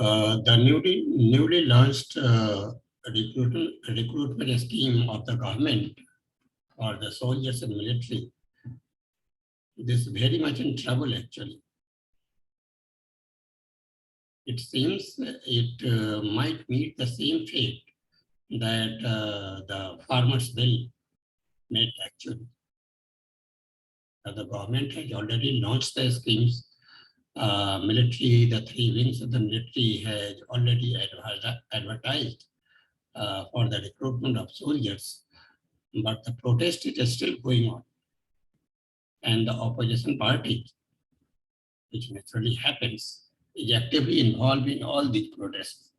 The newly launched recruitment scheme of the government for the soldiers and military, this is very much in trouble actually. It seems it might meet the same fate that the farmers' bill met actually. The government has already launched the schemes. Military, the three wings of the military has already advertised for the recruitment of soldiers, but the protest is still going on. And the opposition party, which naturally happens, is actively involved in all these protests.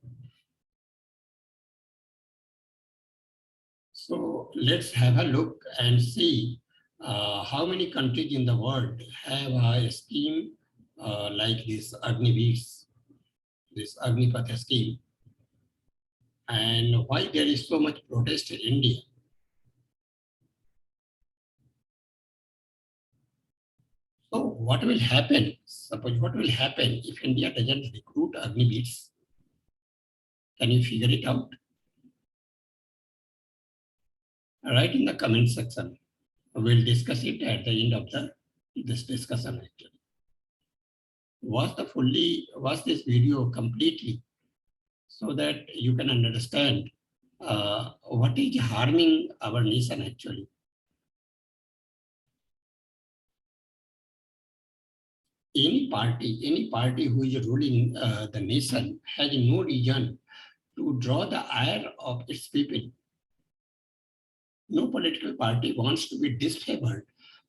So let's have a look and see how many countries in the world have a scheme like this Agniveer, this Agnipath scheme, and why there is so much protest in India. So what will happen? Suppose what will happen if India doesn't recruit Agniveers? Can you figure it out? Write in the comment section. We'll discuss it at the end of this discussion actually. Watch this video completely so that you can understand what is harming our nation actually. Any party who is ruling the nation has no reason to draw the ire of its people. No political party wants to be disfavored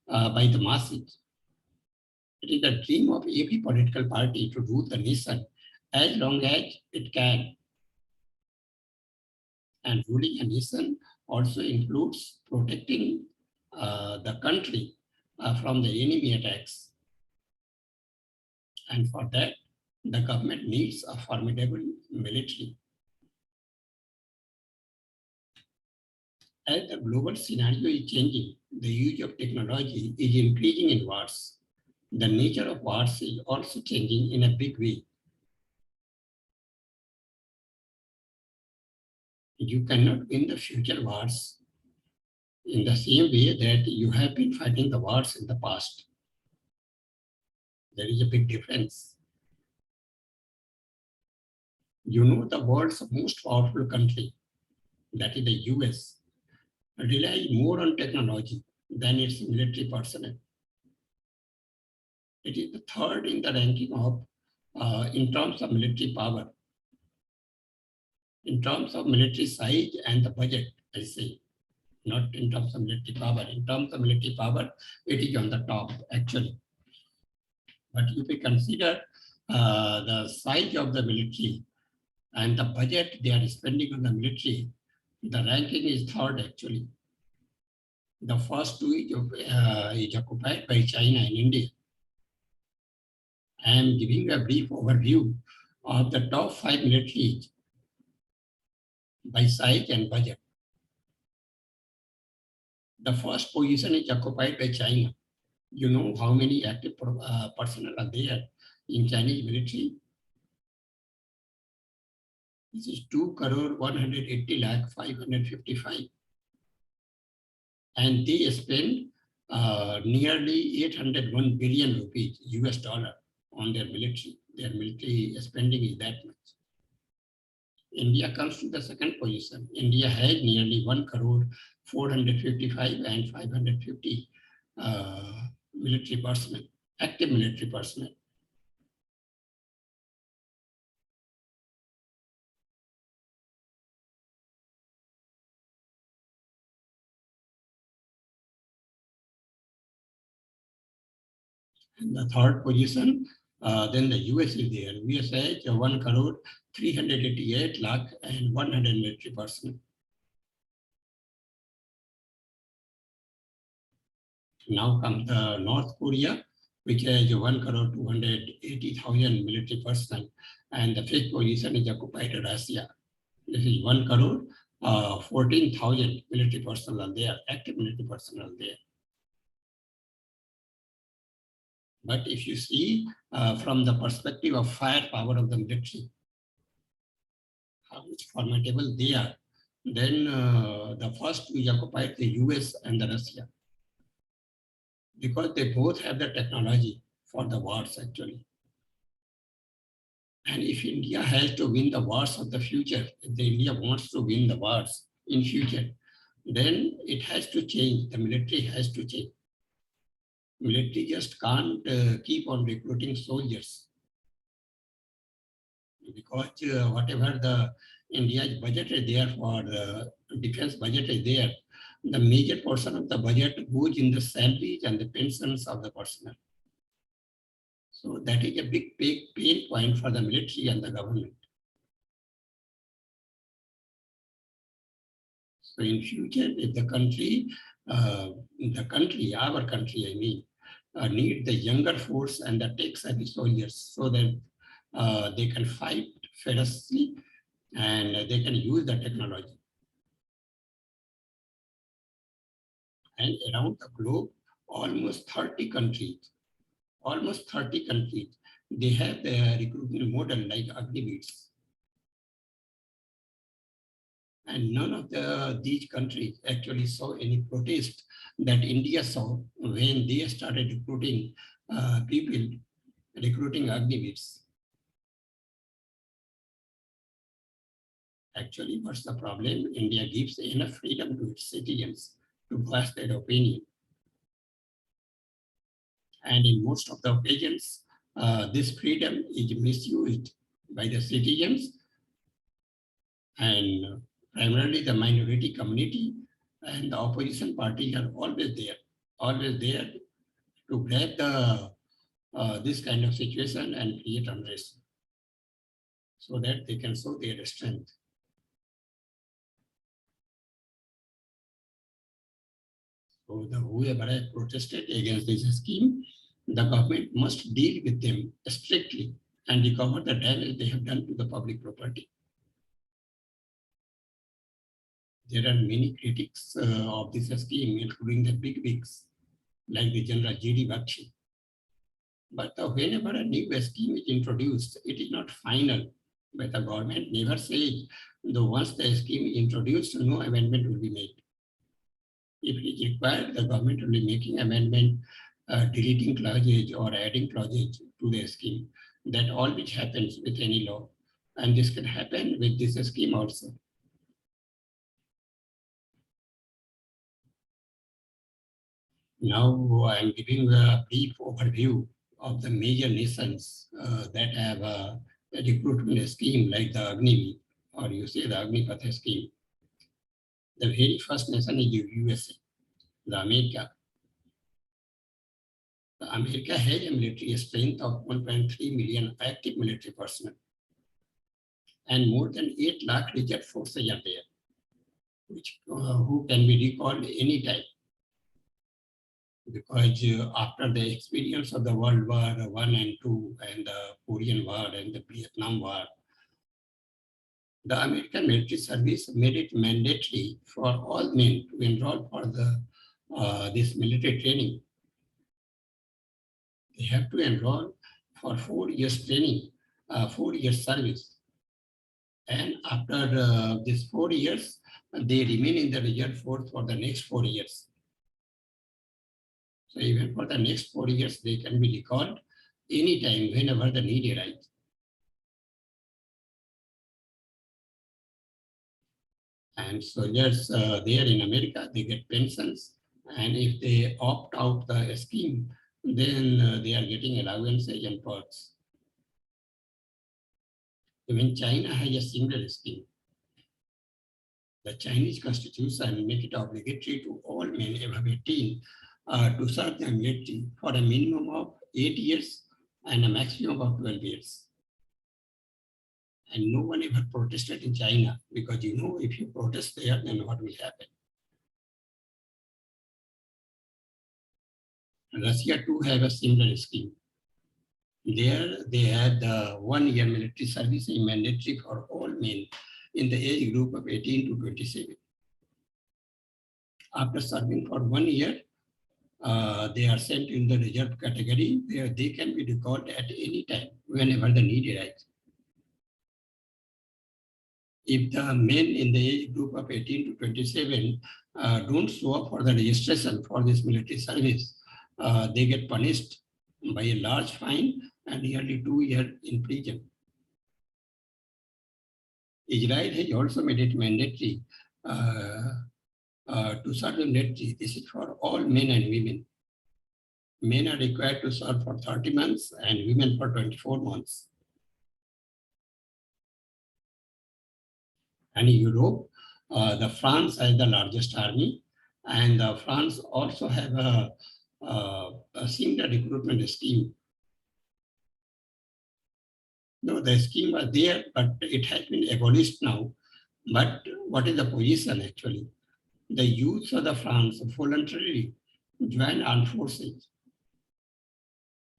by the masses. It is the dream of every political party to rule the nation as long as it can. And ruling a nation also includes protecting the country from the enemy attacks. And for that, the government needs a formidable military. As the global scenario is changing, the use of technology is increasing in wars. The nature of wars is also changing in a big way. You cannot win the future wars in the same way that you have been fighting the wars in the past. There is a big difference. You know, the world's most powerful country, that is the US, relies more on technology than its military personnel. It is the third in the ranking of, in terms of military power. In terms of military size and the budget, I say, not in terms of military power. In terms of military power, it is on the top, actually. But if we consider the size of the military and the budget they are spending on the military, the ranking is third, actually. The first two is occupied by China and India. I am giving a brief overview of the top 5 militaries by size and budget. The first position is occupied by China. You know how many active personnel are there in Chinese military? This is 2,180,555. And they spend nearly 801 billion rupees, US dollar, on their military. Their military spending is that much. India comes to the second position. India has nearly 1,455 and 550 military personnel, active military personnel. And the third position, then the US is there. US has 1,388 lakh and 100 military personnel. Now comes the North Korea, which has 1,280,000 military personnel, and the fifth position is occupied Russia. This is 1,14,000 military personnel there, active military personnel there. But if you see from the perspective of firepower of the military, how much formidable they are, then the first is occupied the US and the Russia, because they both have the technology for the wars actually. And if India has to win the wars of the future, if the India wants to win the wars in future, then it has to change. The military has to change. Military just can't keep on recruiting soldiers, because whatever the India's budget is there for the defense budget is there, the major portion of the budget goes in the salaries and the pensions of the personnel. So that is a big pain point for the military and the government. So in future, if the country, our country, I mean, need the younger force and the tech-savvy soldiers, so that they can fight ferociously and they can use the technology. And around the globe, almost 30 countries, they have their recruitment model like Agniveer. And none of these countries actually saw any protest that India saw when they started recruiting people, recruiting Agniveer. Actually, what's the problem? India gives enough freedom to its citizens to voice their opinion. And in most of the occasions, this freedom is misused by the citizens, and primarily the minority community and the opposition parties are always there to grab this kind of situation and create unrest so that they can show their strength. So whoever has protested against this scheme, the government must deal with them strictly and recover the damage they have done to the public property. There are many critics of this scheme, including the big wigs, like the General G.D. Bakshi. But whenever a new scheme is introduced, it is not final. But the government never says, though once the scheme is introduced, no amendment will be made. If it is required, the government will be making amendment, deleting clauses or adding clauses to the scheme. That all which happens with any law. And this can happen with this scheme also. Now I'm giving a brief overview of the major nations that have a recruitment scheme like the Agniveer, or you say the Agnipath scheme. The very first nation is USA, the America. America has a military strength of 1.3 million active military personnel, and more than 8 lakh reserve forces are there, which who can be recalled anytime. Because after the experience of the World War I and II and the Korean War and the Vietnam War, the American military service made it mandatory for all men to enroll for this military training. They have to enroll for 4 years training, 4 years service. And after these 4 years, they remain in the reserve force for the next 4 years. So even for the next 4 years, they can be recalled anytime, whenever the need arises. And soldiers there in America, they get pensions. And if they opt out the scheme, then they are getting allowances and perks. Even China has a similar scheme. The Chinese constitution makes it obligatory to all men above 18 to serve the military for a minimum of 8 years and a maximum of 12 years. And no one ever protested in China, because if you protest there, then what will happen? Russia too have a similar scheme. There they had the 1 year military service mandatory for all men in the age group of 18 to 27. After serving for 1 year, they are sent in the reserve category where they can be recalled at any time, whenever the need arises. if the men in the age group of 18 to 27 don't show up for the registration for this military service, they get punished by a large fine and nearly 2 years in prison. Israel has also made it mandatory to serve in military. This is for all men and women. Men are required to serve for 30 months and women for 24 months. And in Europe, the France has the largest army, and France also have a similar recruitment scheme. No, the scheme was there, but it has been abolished now. But what is the position actually? The youth of the France voluntarily join armed forces.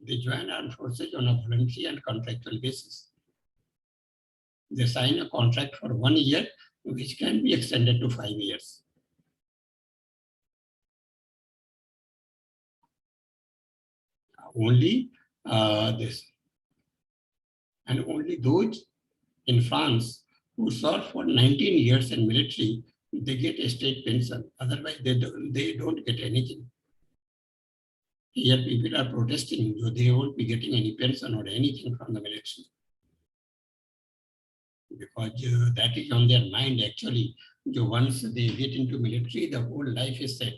They join armed forces on a voluntary and contractual basis. They sign a contract for 1 year, which can be extended to 5 years. Only this. And only those in France who serve for 19 years in military, they get a state pension. Otherwise, they don't get anything. Here people are protesting, so they won't be getting any pension or anything from the military. Because that is on their mind actually. So once they get into military, the whole life is set.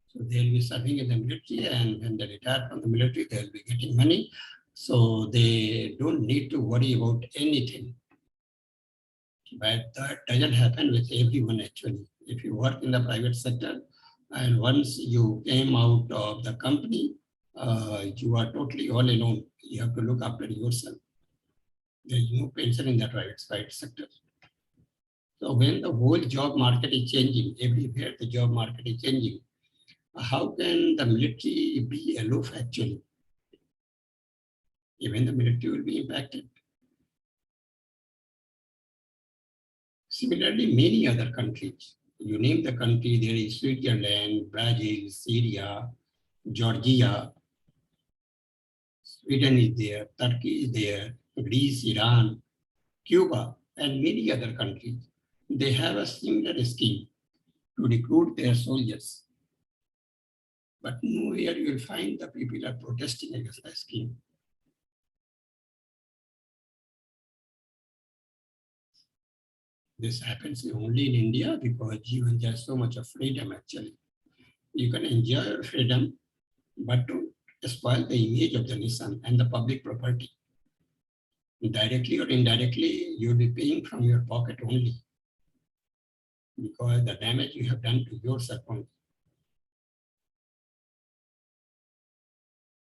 So they'll be serving in the military, and when they retire from the military, they'll be getting money. So they don't need to worry about anything. But that doesn't happen with everyone actually. If you work in the private sector, and once you came out of the company, you are totally all alone. You have to look after yourself. There is no pension in the private sector. So when the whole job market is changing, everywhere the job market is changing, how can the military be aloof actually? Even the military will be impacted. Similarly, many other countries, you name the country, there is Switzerland, Brazil, Syria, Georgia, Sweden is there, Turkey is there, Greece, Iran, Cuba, and many other countries. They have a similar scheme to recruit their soldiers. But nowhere you will find the people are protesting against the scheme. This happens only in India because you enjoy so much of freedom actually. You can enjoy your freedom, but don't spoil the image of the nation and the public property. Directly or indirectly, you'll be paying from your pocket only because the damage you have done to yourself only.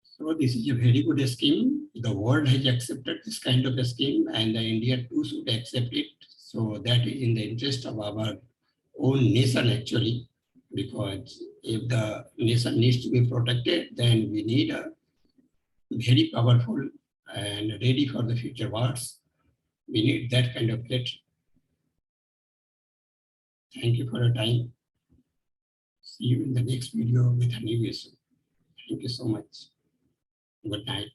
So this is a very good scheme. The world has accepted this kind of a scheme, and the India too should accept it. So that is in the interest of our own nation actually, because if the nation needs to be protected, then we need a very powerful and ready for the future wars. We need that kind of military. Thank you for your time. See you in the next video with Agniveer. Thank you so much. Good night.